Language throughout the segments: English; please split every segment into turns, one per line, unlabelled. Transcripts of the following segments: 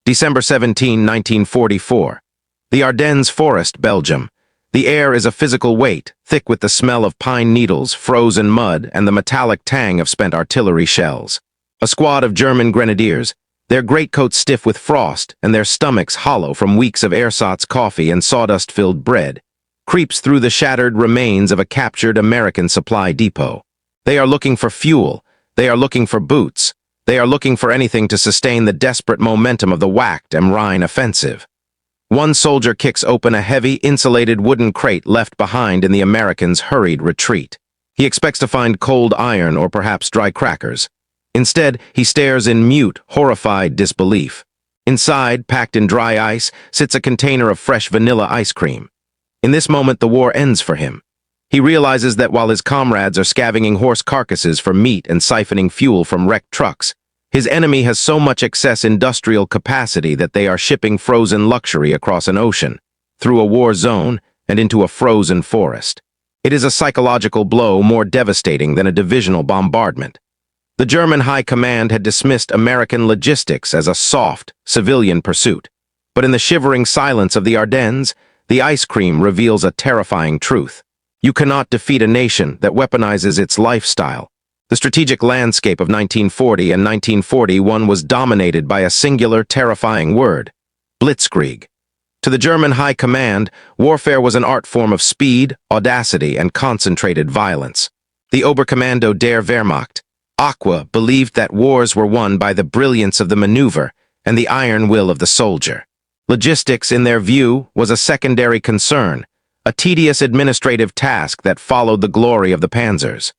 December 17, 1944. The Ardennes Forest, Belgium. The air is a physical weight, thick with the smell of pine needles, frozen mud, and the metallic tang of spent artillery shells. A squad of German grenadiers, their greatcoats stiff with frost and their stomachs hollow from weeks of ersatz coffee and sawdust-filled bread, creeps through the shattered remains of a captured American supply depot. They are looking for fuel, they are looking for boots, they are looking for anything to sustain the desperate momentum of the whacked am Rhine offensive. One soldier kicks open a heavy, insulated wooden crate left behind in the Americans' hurried retreat. He expects to find cold iron or perhaps dry crackers. Instead, he stares in mute, horrified disbelief. Inside, packed in dry ice, sits a container of fresh vanilla ice cream. In this moment, the war ends for him. He realizes that while his comrades are scavenging horse carcasses for meat and siphoning fuel from wrecked trucks, his enemy has so much excess industrial capacity that they are shipping frozen luxury across an ocean, through a war zone, and into a frozen forest. It is a psychological blow more devastating than a divisional bombardment. The German High Command had dismissed American logistics as a soft, civilian pursuit. But in the shivering silence of the Ardennes, the ice cream reveals a terrifying truth. You cannot defeat a nation that weaponizes its lifestyle. The strategic landscape of 1940 and 1941 was dominated by a singular, terrifying word: blitzkrieg. To the German High Command, warfare was an art form of speed, audacity, and concentrated violence. The Oberkommando der Wehrmacht, Aqua, believed that wars were won by the brilliance of the maneuver and the iron will of the soldier. Logistics, in their view, was a secondary concern, a tedious administrative task that followed the glory of the panzers.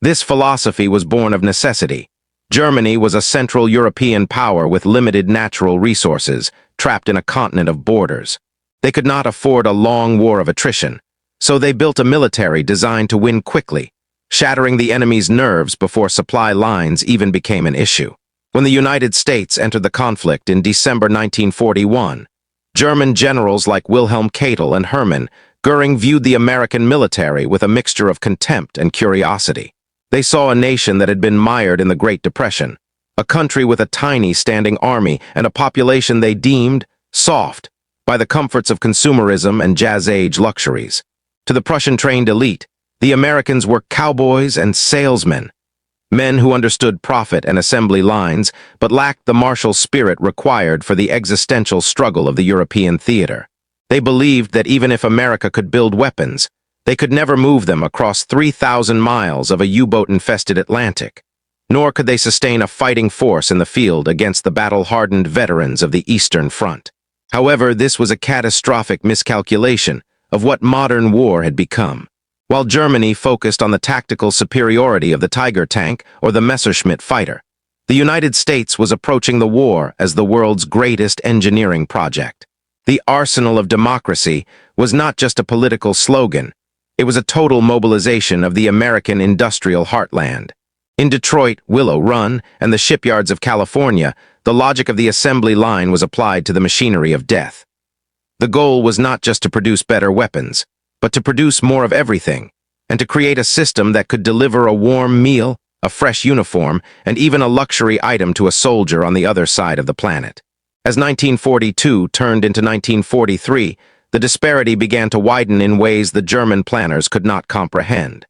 This philosophy was born of necessity. Germany was a Central European power with limited natural resources, trapped in a continent of borders. They could not afford a long war of attrition, so they built a military designed to win quickly, shattering the enemy's nerves before supply lines even became an issue. When the United States entered the conflict in December 1941, German generals like Wilhelm Keitel and Hermann Göring viewed the American military with a mixture of contempt and curiosity. They saw a nation that had been mired in the Great Depression, a country with a tiny standing army and a population they deemed soft by the comforts of consumerism and jazz-age luxuries. To the Prussian-trained elite, the Americans were cowboys and salesmen, men who understood profit and assembly lines but lacked the martial spirit required for the existential struggle of the European theater. They believed that even if America could build weapons, they could never move them across 3,000 miles of a U-boat-infested Atlantic, nor could they sustain a fighting force in the field against the battle-hardened veterans of the Eastern Front. However, this was a catastrophic miscalculation of what modern war had become. While Germany focused on the tactical superiority of the Tiger tank or the Messerschmitt fighter, the United States was approaching the war as the world's greatest engineering project. The arsenal of democracy was not just a political slogan, it was a total mobilization of the American industrial heartland. In Detroit, Willow Run, and the shipyards of California, the logic of the assembly line was applied to the machinery of death. The goal was not just to produce better weapons, but to produce more of everything, and to create a system that could deliver a warm meal, a fresh uniform, and even a luxury item to a soldier on the other side of the planet. As 1942 turned into 1943, the disparity began to widen in ways the German planners could not comprehend.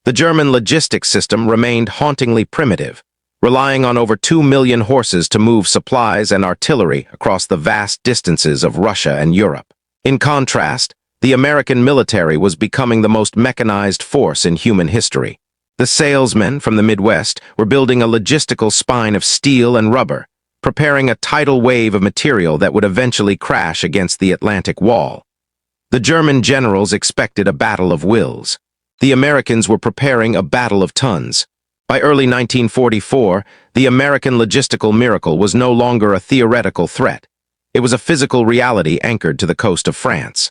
The German logistics system remained hauntingly primitive, relying on over 2 million horses to move supplies and artillery across the vast distances of Russia and Europe. In contrast, the American military was becoming the most mechanized force in human history. The salesmen from the Midwest were building a logistical spine of steel and rubber, preparing a tidal wave of material that would eventually crash against the Atlantic wall. The German generals expected a battle of wills. The Americans were preparing a battle of tons. By early 1944, the American logistical miracle was no longer a theoretical threat. It was a physical reality anchored to the coast of France.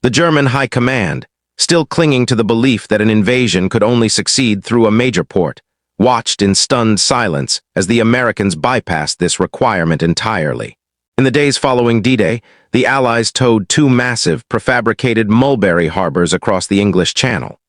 The German High Command, still clinging to the belief that an invasion could only succeed through a major port, watched in stunned silence as the Americans bypassed this requirement entirely. In the days following D-Day, the Allies towed 2 massive, prefabricated mulberry harbors across the English Channel.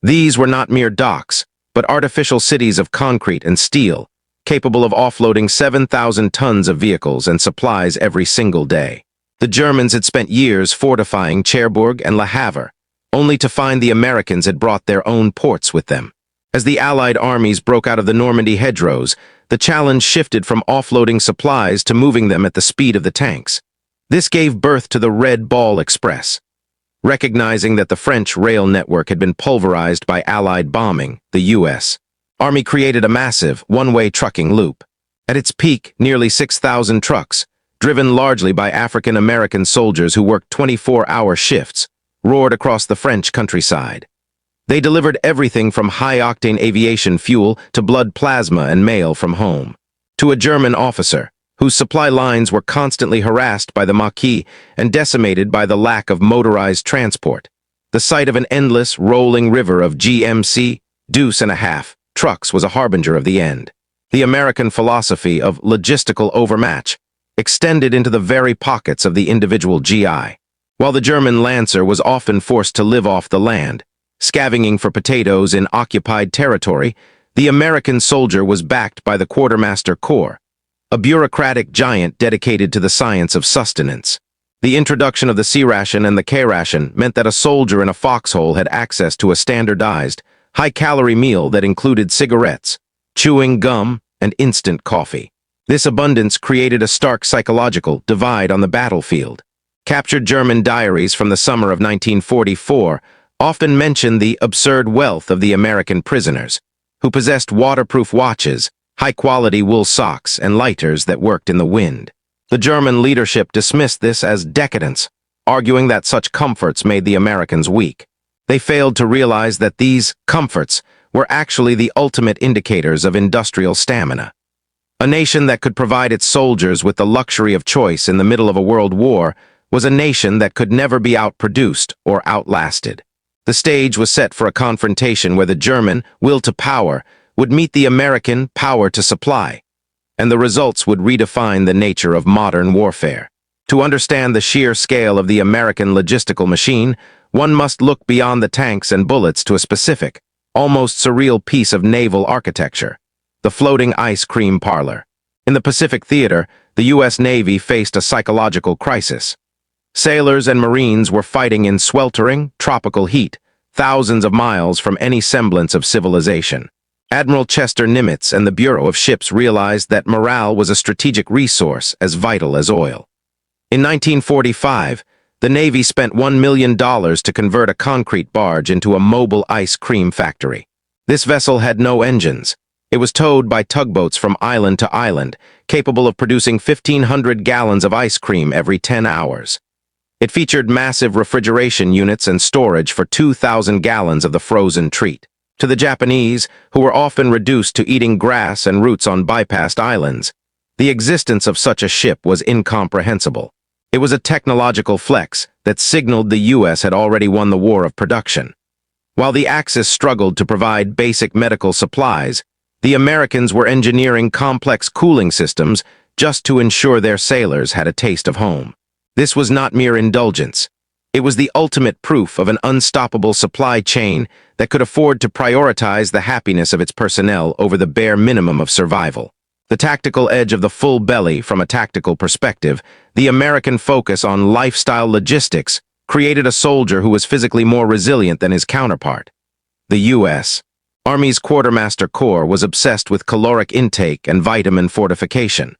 These were not mere docks, but artificial cities of concrete and steel, capable of offloading 7,000 tons of vehicles and supplies every single day. The Germans had spent years fortifying Cherbourg and Le Havre, only to find the Americans had brought their own ports with them. As the Allied armies broke out of the Normandy hedgerows, the challenge shifted from offloading supplies to moving them at the speed of the tanks. This gave birth to the Red Ball Express. Recognizing that the French rail network had been pulverized by Allied bombing, the U.S. Army created a massive, one-way trucking loop. At its peak, nearly 6,000 trucks, driven largely by African-American soldiers who worked 24-hour shifts, roared across the French countryside. They delivered everything from high-octane aviation fuel to blood plasma and mail from home. To a German officer, whose supply lines were constantly harassed by the Maquis and decimated by the lack of motorized transport, the sight of an endless, rolling river of GMC, deuce and a half, trucks was a harbinger of the end. The American philosophy of logistical overmatch extended into the very pockets of the individual GI. While the German lancer was often forced to live off the land, scavenging for potatoes in occupied territory, the American soldier was backed by the Quartermaster Corps, a bureaucratic giant dedicated to the science of sustenance. The introduction of the C-ration and the K-ration meant that a soldier in a foxhole had access to a standardized, high-calorie meal that included cigarettes, chewing gum, and instant coffee. This abundance created a stark psychological divide on the battlefield. Captured German diaries from the summer of 1944 often mention the absurd wealth of the American prisoners, who possessed waterproof watches, high-quality wool socks, and lighters that worked in the wind. The German leadership dismissed this as decadence, arguing that such comforts made the Americans weak. They failed to realize that these comforts were actually the ultimate indicators of industrial stamina. A nation that could provide its soldiers with the luxury of choice in the middle of a world war was a nation that could never be outproduced or outlasted. The stage was set for a confrontation where the German will to power would meet the American power to supply, and the results would redefine the nature of modern warfare. To understand the sheer scale of the American logistical machine, one must look beyond the tanks and bullets to a specific, almost surreal piece of naval architecture: the floating ice cream parlor. In the Pacific Theater, the U.S. Navy faced a psychological crisis. Sailors and Marines were fighting in sweltering, tropical heat, thousands of miles from any semblance of civilization. Admiral Chester Nimitz and the Bureau of Ships realized that morale was a strategic resource as vital as oil. In 1945, the Navy spent $1 million to convert a concrete barge into a mobile ice cream factory. This vessel had no engines. It was towed by tugboats from island to island, capable of producing 1,500 gallons of ice cream every 10 hours. It featured massive refrigeration units and storage for 2,000 gallons of the frozen treat. To the Japanese, who were often reduced to eating grass and roots on bypassed islands, the existence of such a ship was incomprehensible. It was a technological flex that signaled the U.S. had already won the war of production. While the Axis struggled to provide basic medical supplies, the Americans were engineering complex cooling systems just to ensure their sailors had a taste of home. This was not mere indulgence. It was the ultimate proof of an unstoppable supply chain that could afford to prioritize the happiness of its personnel over the bare minimum of survival. The tactical edge of the full belly from a tactical perspective, the American focus on lifestyle logistics, created a soldier who was physically more resilient than his counterpart. The U.S. Army's Quartermaster Corps was obsessed with caloric intake and vitamin fortification.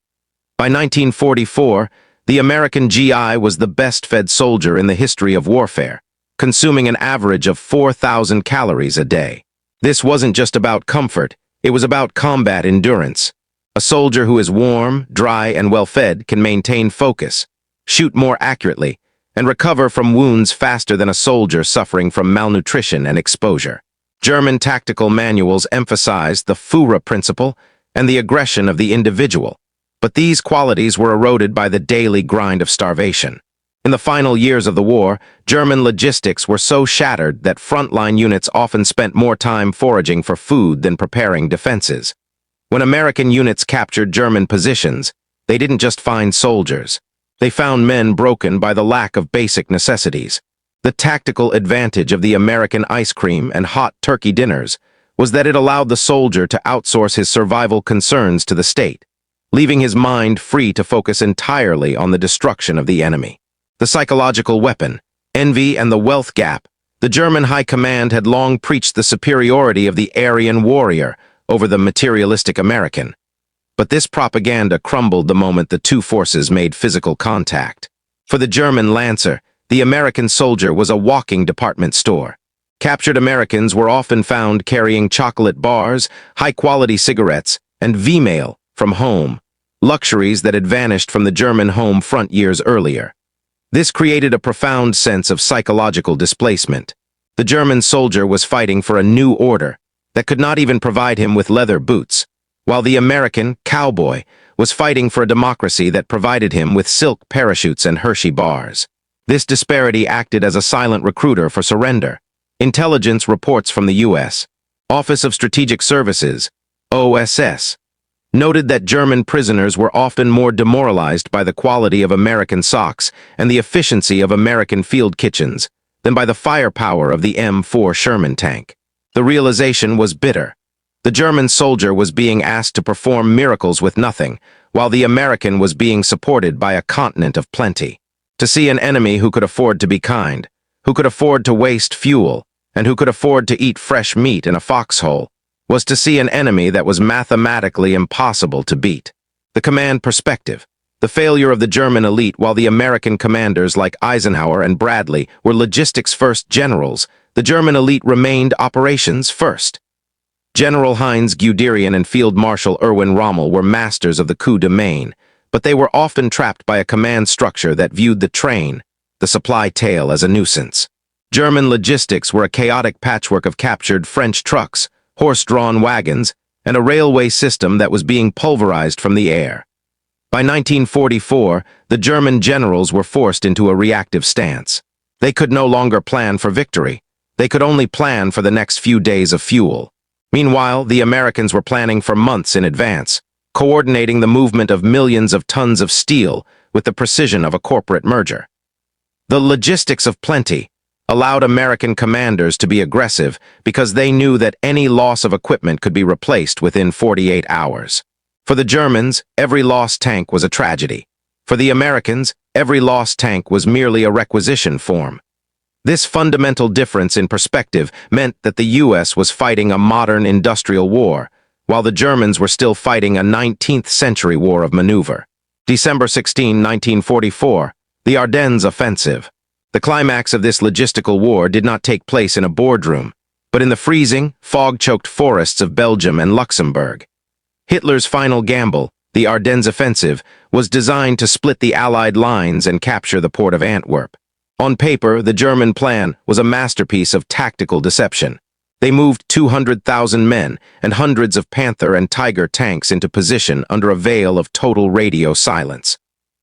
By 1944, the American GI was the best-fed soldier in the history of warfare, consuming an average of 4,000 calories a day. This wasn't just about comfort, it was about combat endurance. A soldier who is warm, dry, and well-fed can maintain focus, shoot more accurately, and recover from wounds faster than a soldier suffering from malnutrition and exposure. German tactical manuals emphasized the Führer principle and the aggression of the individual, but these qualities were eroded by the daily grind of starvation. In the final years of the war, German logistics were so shattered that frontline units often spent more time foraging for food than preparing defenses. When American units captured German positions, they didn't just find soldiers. They found men broken by the lack of basic necessities. The tactical advantage of the American ice cream and hot turkey dinners was that it allowed the soldier to outsource his survival concerns to the state, leaving his mind free to focus entirely on the destruction of the enemy. The psychological weapon, envy and the wealth gap. The German High Command had long preached the superiority of the Aryan warrior over the materialistic American. But this propaganda crumbled the moment the two forces made physical contact. For the German Lancer, the American soldier was a walking department store. Captured Americans were often found carrying chocolate bars, high-quality cigarettes, and V-mail from home, luxuries that had vanished from the German home front years earlier. This created a profound sense of psychological displacement. The German soldier was fighting for a new order that could not even provide him with leather boots, while the American cowboy was fighting for a democracy that provided him with silk parachutes and Hershey bars. This disparity acted as a silent recruiter for surrender. Intelligence reports from the U.S. Office of Strategic Services, OSS, noted that German prisoners were often more demoralized by the quality of American socks and the efficiency of American field kitchens than by the firepower of the M4 Sherman tank. The realization was bitter. The German soldier was being asked to perform miracles with nothing, while the American was being supported by a continent of plenty. To see an enemy who could afford to be kind, who could afford to waste fuel, and who could afford to eat fresh meat in a foxhole, was to see an enemy that was mathematically impossible to beat. The command perspective, the failure of the German elite while the American commanders like Eisenhower and Bradley were logistics-first generals, the German elite remained operations first. General Heinz Guderian and Field Marshal Erwin Rommel were masters of the coup de main, but they were often trapped by a command structure that viewed the train, the supply tail, as a nuisance. German logistics were a chaotic patchwork of captured French trucks, horse-drawn wagons, and a railway system that was being pulverized from the air. By 1944, the German generals were forced into a reactive stance. They could no longer plan for victory. They could only plan for the next few days of fuel. Meanwhile, the Americans were planning for months in advance, coordinating the movement of millions of tons of steel with the precision of a corporate merger. The logistics of plenty allowed American commanders to be aggressive because they knew that any loss of equipment could be replaced within 48 hours. For the Germans, every lost tank was a tragedy. For the Americans, every lost tank was merely a requisition form. This fundamental difference in perspective meant that the U.S. was fighting a modern industrial war, while the Germans were still fighting a 19th-century war of maneuver. December 16, 1944, the Ardennes Offensive. The climax of this logistical war did not take place in a boardroom, but in the freezing, fog-choked forests of Belgium and Luxembourg. Hitler's final gamble, the Ardennes Offensive, was designed to split the Allied lines and capture the port of Antwerp. On paper, the German plan was a masterpiece of tactical deception. They moved 200,000 men and hundreds of Panther and Tiger tanks into position under a veil of total radio silence.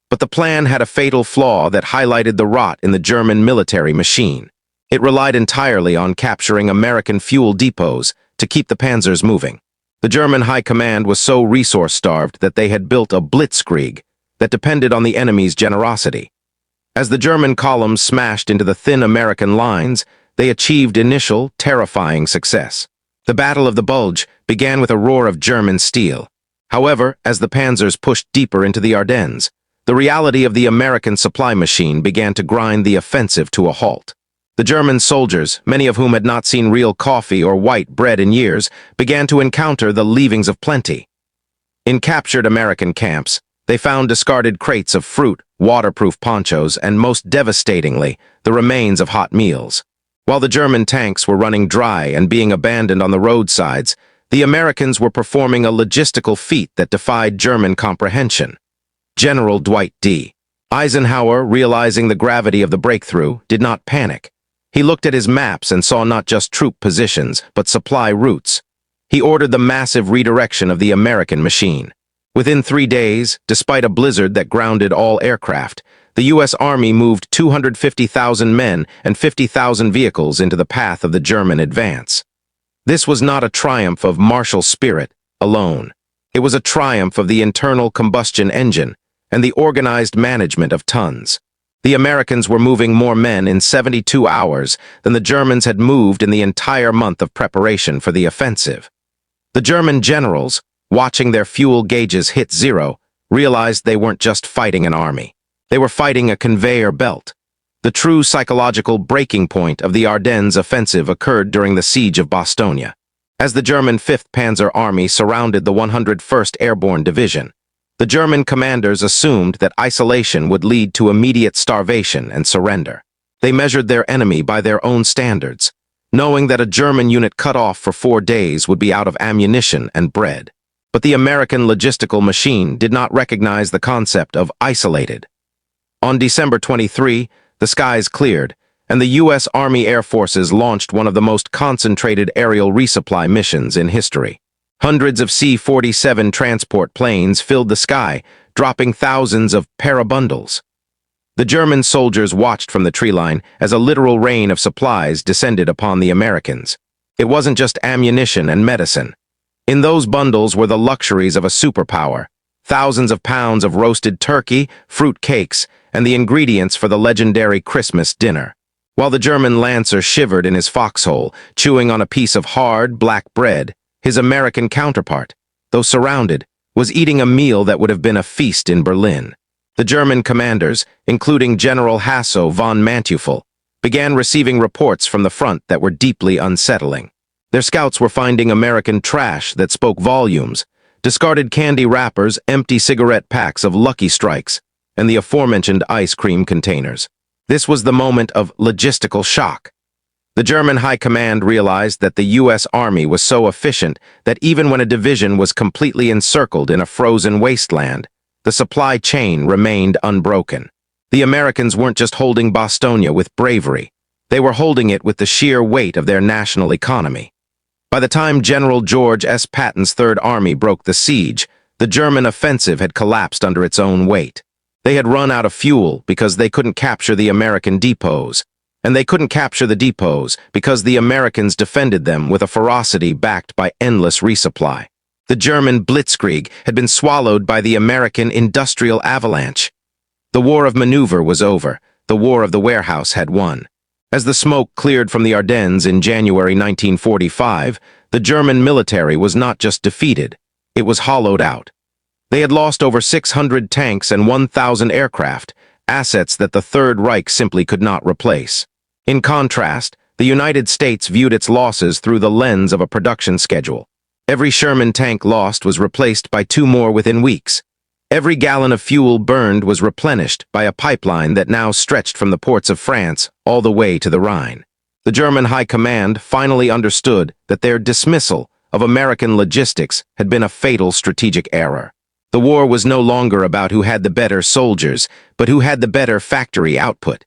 But the plan had a fatal flaw that highlighted the rot in the German military machine. It relied entirely on capturing American fuel depots to keep the panzers moving. The German High Command was so resource-starved that they had built a blitzkrieg that depended on the enemy's generosity. As the German columns smashed into the thin American lines, they achieved initial, terrifying success. The Battle of the Bulge began with a roar of German steel. However, as the panzers pushed deeper into the Ardennes, the reality of the American supply machine began to grind the offensive to a halt. The German soldiers, many of whom had not seen real coffee or white bread in years, began to encounter the leavings of plenty. In captured American camps, they found discarded crates of fruit, waterproof ponchos, and most devastatingly, the remains of hot meals. While the German tanks were running dry and being abandoned on the roadsides, the Americans were performing a logistical feat that defied German comprehension. General Dwight D. Eisenhower, realizing the gravity of the breakthrough, did not panic. He looked at his maps and saw not just troop positions, but supply routes. He ordered the massive redirection of the American machine. Within 3 days, despite a blizzard that grounded all aircraft, the U.S. Army moved 250,000 men and 50,000 vehicles into the path of the German advance. This was not a triumph of martial spirit alone. It was a triumph of the internal combustion engine and the organized management of tons. The Americans were moving more men in 72 hours than the Germans had moved in the entire month of preparation for the offensive. The German generals, watching their fuel gauges hit zero, realized they weren't just fighting an army. They were fighting a conveyor belt. The true psychological breaking point of the Ardennes offensive occurred during the siege of Bastogne. As the German 5th Panzer Army surrounded the 101st Airborne Division, the German commanders assumed that isolation would lead to immediate starvation and surrender. They measured their enemy by their own standards, knowing that a German unit cut off for 4 days would be out of ammunition and bread. But the American logistical machine did not recognize the concept of isolated. On December 23, the skies cleared, and the U.S. Army Air Forces launched one of the most concentrated aerial resupply missions in history. Hundreds of C-47 transport planes filled the sky, dropping thousands of parabundles. The German soldiers watched from the tree line as a literal rain of supplies descended upon the Americans. It wasn't just ammunition and medicine. In those bundles were the luxuries of a superpower: thousands of pounds of roasted turkey, fruit cakes, and the ingredients for the legendary Christmas dinner. While the German lancer shivered in his foxhole, chewing on a piece of hard, black bread, his American counterpart, though surrounded, was eating a meal that would have been a feast in Berlin. The German commanders, including General Hasso von Manteuffel, began receiving reports from the front that were deeply unsettling. Their scouts were finding American trash that spoke volumes: discarded candy wrappers, empty cigarette packs of Lucky Strikes, and the aforementioned ice cream containers. This was the moment of logistical shock. The German High Command realized that the U.S. Army was so efficient that even when a division was completely encircled in a frozen wasteland, the supply chain remained unbroken. The Americans weren't just holding Bastogne with bravery. They were holding it with the sheer weight of their national economy. By the time General George S. Patton's Third Army broke the siege, the German offensive had collapsed under its own weight. They had run out of fuel because they couldn't capture the American depots, and they couldn't capture the depots because the Americans defended them with a ferocity backed by endless resupply. The German blitzkrieg had been swallowed by the American industrial avalanche. The war of maneuver was over. The war of the warehouse had won. As the smoke cleared from the Ardennes in January 1945, the German military was not just defeated, it was hollowed out. They had lost over 600 tanks and 1,000 aircraft, assets that the Third Reich simply could not replace. In contrast, the United States viewed its losses through the lens of a production schedule. Every Sherman tank lost was replaced by 2 more within weeks. Every gallon of fuel burned was replenished by a pipeline that now stretched from the ports of France all the way to the Rhine. The German High Command finally understood that their dismissal of American logistics had been a fatal strategic error. The war was no longer about who had the better soldiers, but who had the better factory output.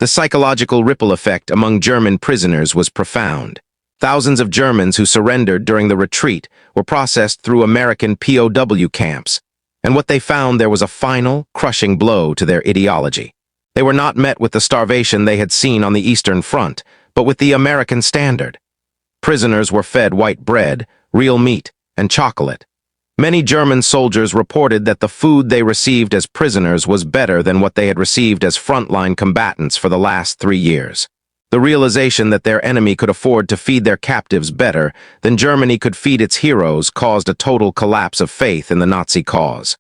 The psychological ripple effect among German prisoners was profound. Thousands of Germans who surrendered during the retreat were processed through American POW camps, and what they found there was a final, crushing blow to their ideology. They were not met with the starvation they had seen on the Eastern Front, but with the American standard. Prisoners were fed white bread, real meat, and chocolate. Many German soldiers reported that the food they received as prisoners was better than what they had received as frontline combatants for the last 3 years. The realization that their enemy could afford to feed their captives better than Germany could feed its heroes caused a total collapse of faith in the Nazi cause.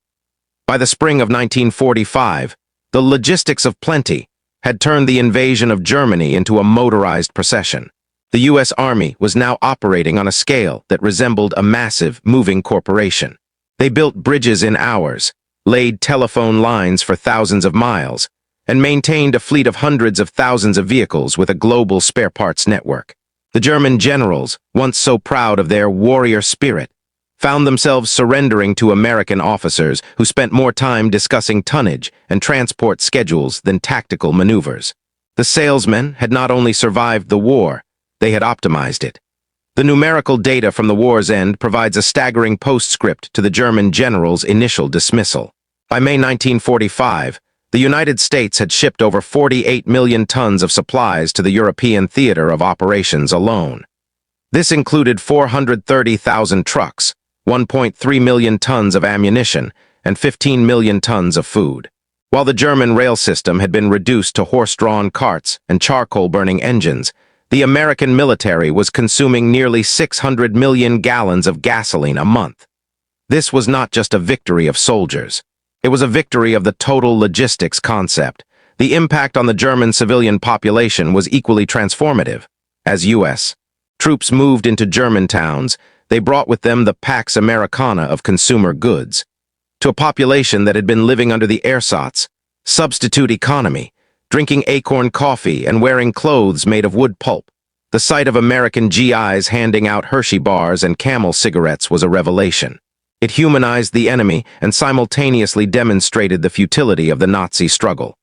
By the spring of 1945, the logistics of plenty had turned the invasion of Germany into a motorized procession. The U.S. Army was now operating on a scale that resembled a massive, moving corporation. They built bridges in hours, laid telephone lines for thousands of miles, and maintained a fleet of hundreds of thousands of vehicles with a global spare parts network. The German generals, once so proud of their warrior spirit, found themselves surrendering to American officers who spent more time discussing tonnage and transport schedules than tactical maneuvers. The salesmen had not only survived the war, they had optimized it. The numerical data from the war's end provides a staggering postscript to the German general's initial dismissal. By May 1945, the United States had shipped over 48 million tons of supplies to the European theater of operations alone. This included 430,000 trucks, 1.3 million tons of ammunition, and 15 million tons of food. While the German rail system had been reduced to horse-drawn carts and charcoal-burning engines, the American military was consuming nearly 600 million gallons of gasoline a month. This was not just a victory of soldiers. It was a victory of the total logistics concept. The impact on the German civilian population was equally transformative. As U.S. troops moved into German towns, they brought with them the Pax Americana of consumer goods. To a population that had been living under the ersatz, substitute economy, drinking acorn coffee and wearing clothes made of wood pulp, the sight of American GIs handing out Hershey bars and Camel cigarettes was a revelation. It humanized the enemy and simultaneously demonstrated the futility of the Nazi struggle.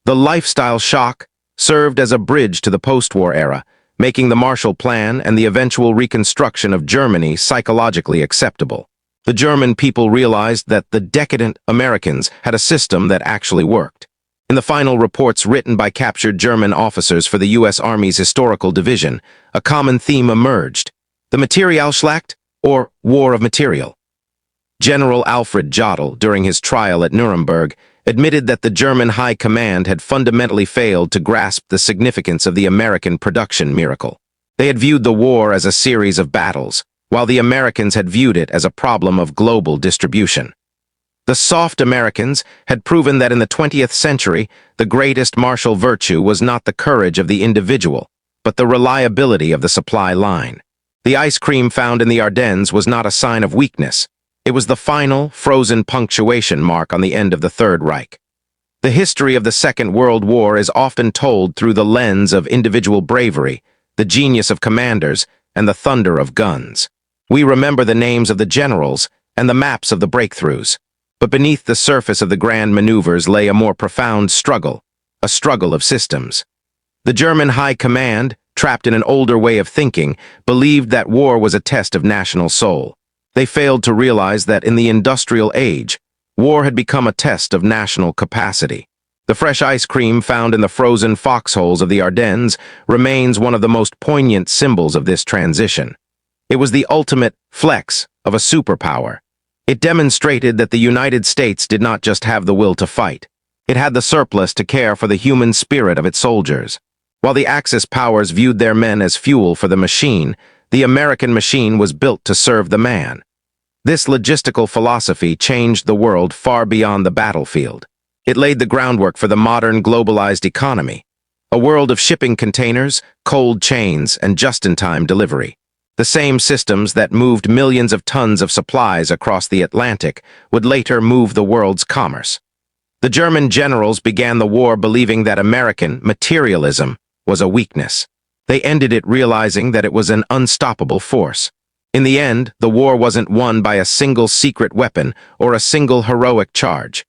The lifestyle shock served as a bridge to the post-war era, making the Marshall Plan and the eventual reconstruction of Germany psychologically acceptable. The German people realized that the decadent Americans had a system that actually worked. In the final reports written by captured German officers for the U.S. Army's Historical Division, a common theme emerged: the Materialschlacht, or War of Material. General Alfred Jodl, during his trial at Nuremberg, admitted that the German High Command had fundamentally failed to grasp the significance of the American production miracle. They had viewed the war as a series of battles, while the Americans had viewed it as a problem of global distribution. The soft Americans had proven that in the 20th century, the greatest martial virtue was not the courage of the individual, but the reliability of the supply line. The ice cream found in the Ardennes was not a sign of weakness. It was the final, frozen punctuation mark on the end of the Third Reich. The history of the Second World War is often told through the lens of individual bravery, the genius of commanders, and the thunder of guns. We remember the names of the generals and the maps of the breakthroughs, but beneath the surface of the grand maneuvers lay a more profound struggle, a struggle of systems. The German High Command, trapped in an older way of thinking, believed that war was a test of national soul. They failed to realize that in the industrial age, war had become a test of national capacity. The fresh ice cream found in the frozen foxholes of the Ardennes remains one of the most poignant symbols of this transition. It was the ultimate flex of a superpower. It demonstrated that the United States did not just have the will to fight. It had the surplus to care for the human spirit of its soldiers. While the Axis powers viewed their men as fuel for the machine, the American machine was built to serve the man. This logistical philosophy changed the world far beyond the battlefield. It laid the groundwork for the modern globalized economy, a world of shipping containers, cold chains, and just-in-time delivery. The same systems that moved millions of tons of supplies across the Atlantic would later move the world's commerce. The German generals began the war believing that American materialism was a weakness. They ended it realizing that it was an unstoppable force. In the end, the war wasn't won by a single secret weapon or a single heroic charge.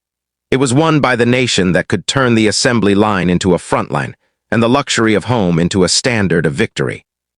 It was won by the nation that could turn the assembly line into a front line and the luxury of home into a standard of victory.